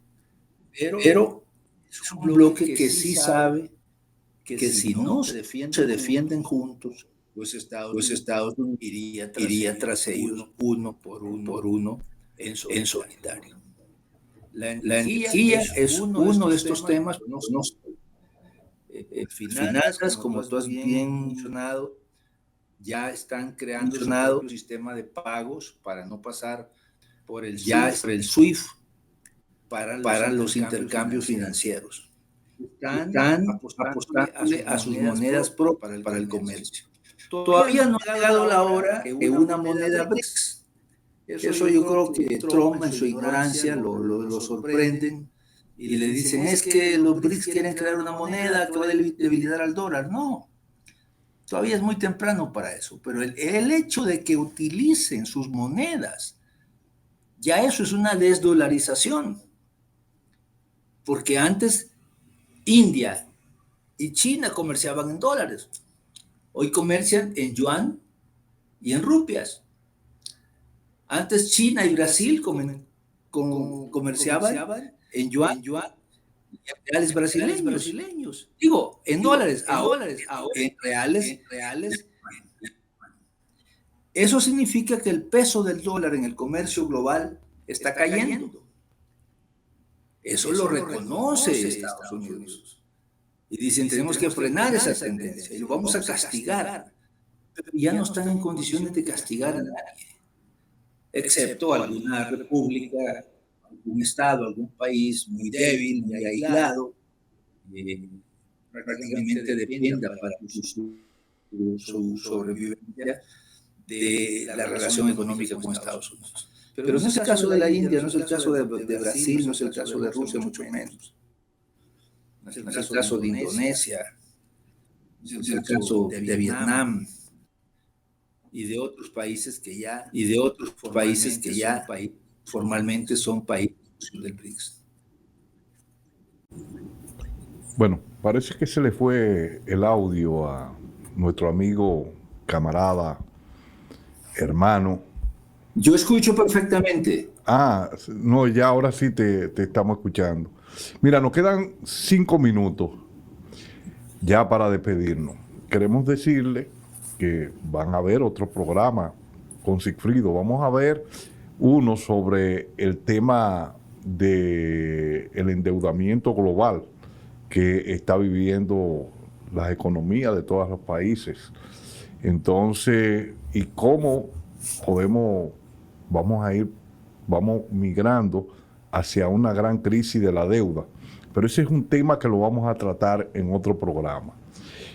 pero es un bloque que sí sabe que si no se defienden juntos, pues Estados Unidos iría tras ellos uno por uno en solitario. La energía es uno de estos temas, finanzas, como tú has bien mencionado, ya están creando un sistema de pagos para no pasar por el SWIFT para los intercambios financieros. Están apostándole a sus monedas propias para el comercio. Todavía no ha llegado la hora que una moneda BRICS. Eso yo creo que Trump en su ignorancia lo sorprenden y le dicen, es que los BRICS quieren crear una moneda que va a debilitar al dólar. No, todavía es muy temprano para eso, pero el hecho de que utilicen sus monedas, ya eso es una desdolarización, porque antes India y China comerciaban en dólares, hoy comercian en yuan y en rupias. Antes China y Brasil comerciaban en yuan y en reales brasileños. Digo, en dólares, ahora en reales. Eso significa que el peso del dólar en el comercio global está cayendo. Eso lo reconoce Estados Unidos. Y dicen, tenemos que frenar esa tendencia y lo vamos a castigar. Pero ya no están en condiciones de castigar a nadie, excepto alguna república, algún estado, algún país muy débil, muy aislado, prácticamente dependa para su sobrevivencia de la relación económica con Estados Unidos. Pero no es el caso de la India, no es el caso de Brasil, no es el caso de Rusia, mucho menos. No es el caso de Indonesia, no es el caso de Vietnam y de otros países que ya formalmente son países del BRICS. Bueno, parece que se le fue el audio a nuestro amigo, camarada, hermano. Yo escucho perfectamente. No, ya ahora sí te estamos escuchando. Mira, nos quedan 5 minutos ya para despedirnos. Queremos decirle que van a haber otro programa con Sigfrido. Vamos a ver uno sobre el tema del endeudamiento global que está viviendo las economías de todos los países. Entonces, y cómo vamos migrando hacia una gran crisis de la deuda. Pero ese es un tema que lo vamos a tratar en otro programa.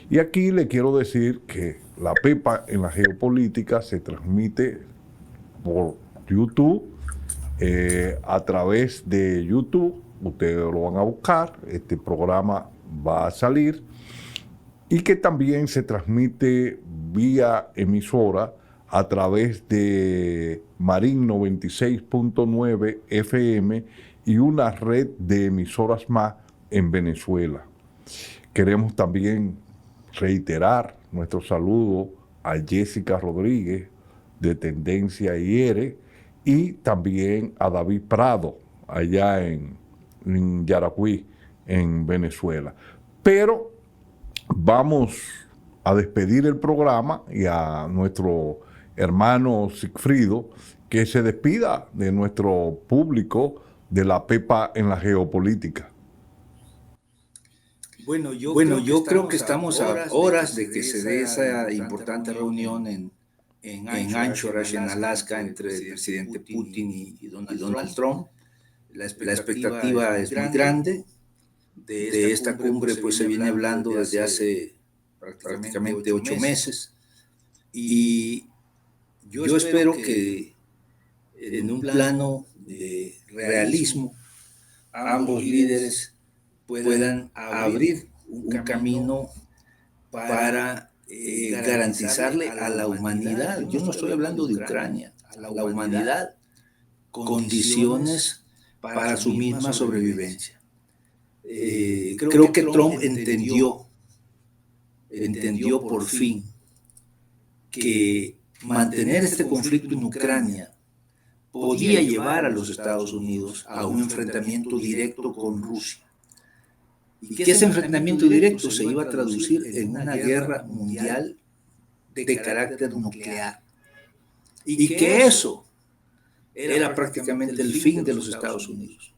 Y aquí le quiero decir que la Pepa en la geopolítica se transmite por YouTube, a través de YouTube. Ustedes lo van a buscar, este programa va a salir y que también se transmite vía emisora a través de Marín 96.9 FM y una red de emisoras más en Venezuela. Queremos también reiterar nuestro saludo a Jessica Rodríguez de Tendencia IR y también a David Prado allá en Yaracuy, en Venezuela. Pero vamos a despedir el programa y a nuestro hermano Sigfrido que se despida de nuestro público de la Pepa en la geopolítica. Bueno, yo creo que estamos a horas de que se dé esa importante reunión en Anchorage, en Alaska, entre el presidente Putin y Donald Trump. La expectativa es muy grande. De esta cumbre pues se viene hablando desde hace prácticamente 8 meses. Y yo espero que en un plano de realismo ambos líderes puedan abrir un camino para garantizarle a la humanidad, yo no estoy hablando de Ucrania, a la humanidad, condiciones para su misma sobrevivencia. Creo que Trump entendió por fin que mantener este conflicto en Ucrania podía llevar a los Estados Unidos a un enfrentamiento directo con Rusia. Y que ese enfrentamiento directo se iba a traducir en una guerra mundial de carácter nuclear. Y que eso era prácticamente el fin de los Estados Unidos.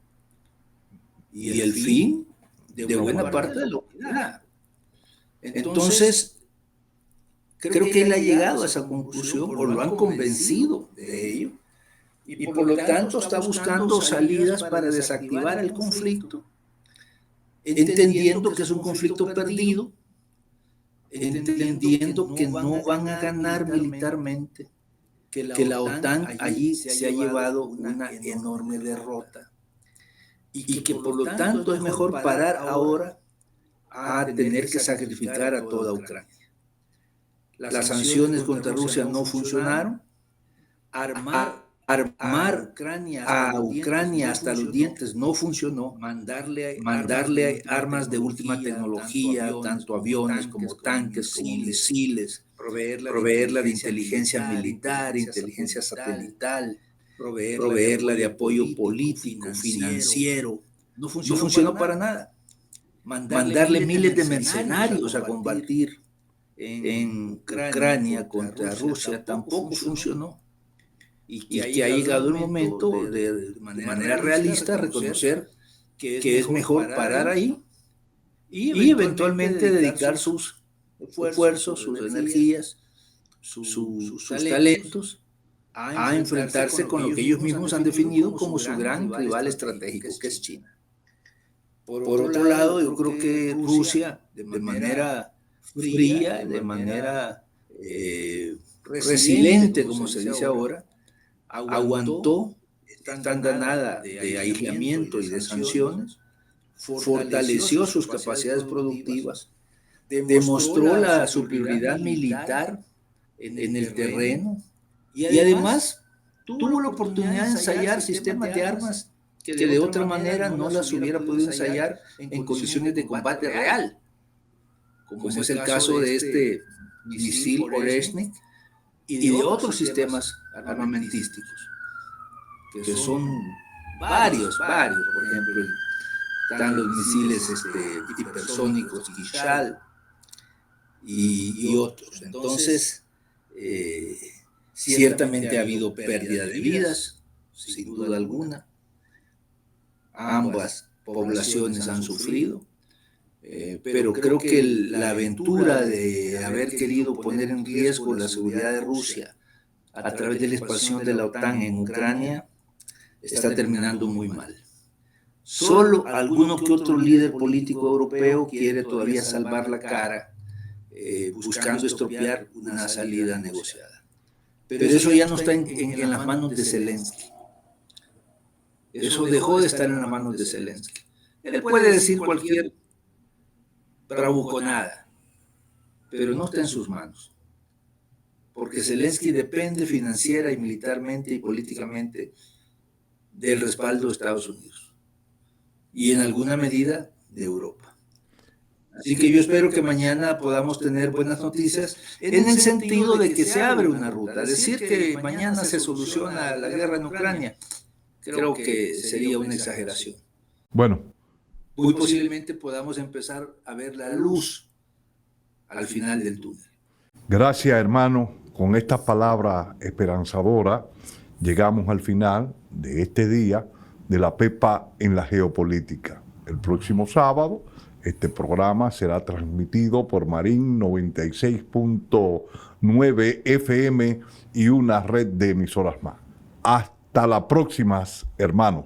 Y el fin de buena parte de la humanidad. Entonces, creo que él ha llegado a esa conclusión o lo han convencido de ello. Y por lo tanto está buscando salidas para desactivar el conflicto, entendiendo que es un conflicto perdido, entendiendo que no van a ganar militarmente, que la OTAN allí se ha llevado una enorme derrota y que por lo tanto es mejor parar ahora a tener que sacrificar a toda Ucrania. Las sanciones contra Rusia no funcionaron, armar a Ucrania hasta los dientes no funcionó, mandarle armas de última tecnología, tanto aviones como tanques, como misiles, proveerla de inteligencia militar, inteligencia satelital, proveerla de apoyo político, financiero, no funcionó para nada. Mandarle miles de mercenarios a combatir en Ucrania contra Rusia tampoco funcionó. Y que ha llegado el momento de manera realista reconocer que es mejor parar ahí y eventualmente dedicar sus esfuerzos, sus energías, sus talentos a enfrentarse con lo que ellos mismos han definido como su gran rival estratégico, que es China. Por otro lado, yo creo que Rusia, de manera fría, de manera resiliente, como se dice ahora, aguantó esta andanada de aislamiento y de sanciones, fortaleció sus capacidades productivas, demostró la superioridad militar en el terreno y además tuvo la oportunidad de ensayar sistemas de armas que de otra manera no las hubiera podido ensayar en condiciones de combate real, como es el caso de este misil Oreshnik y de otros sistemas armamentísticos, que son varios, por ejemplo, están los misiles hipersónicos Kishal y otros. Entonces, ciertamente ha habido pérdida de vidas, sin duda alguna. Ambas poblaciones han sufrido, pero creo que la aventura de haber querido poner en riesgo la seguridad de Rusia a través de la expansión de la OTAN en Ucrania está terminando muy mal. Solo alguno que otro líder político europeo quiere todavía salvar la cara, buscando estropear una salida negociada. Pero eso ya no está en las manos de Zelensky. Eso dejó de estar en las manos de Zelensky. Él puede decir cualquier bravuconada, pero no está en sus manos, porque Zelensky depende financiera y militarmente y políticamente del respaldo de Estados Unidos y en alguna medida de Europa. Así que yo espero que mañana podamos tener buenas noticias en el sentido de que se abre una ruta. Decir que mañana se soluciona la guerra en Ucrania, creo que sería una exageración. Bueno, muy posiblemente podamos empezar a ver la luz al final del túnel. gracias, hermano. Con estas palabras esperanzadoras llegamos al final de este día de la Pepa en la geopolítica. El próximo sábado este programa será transmitido por Marín 96.9 FM y una red de emisoras más. Hasta la próxima, hermanos.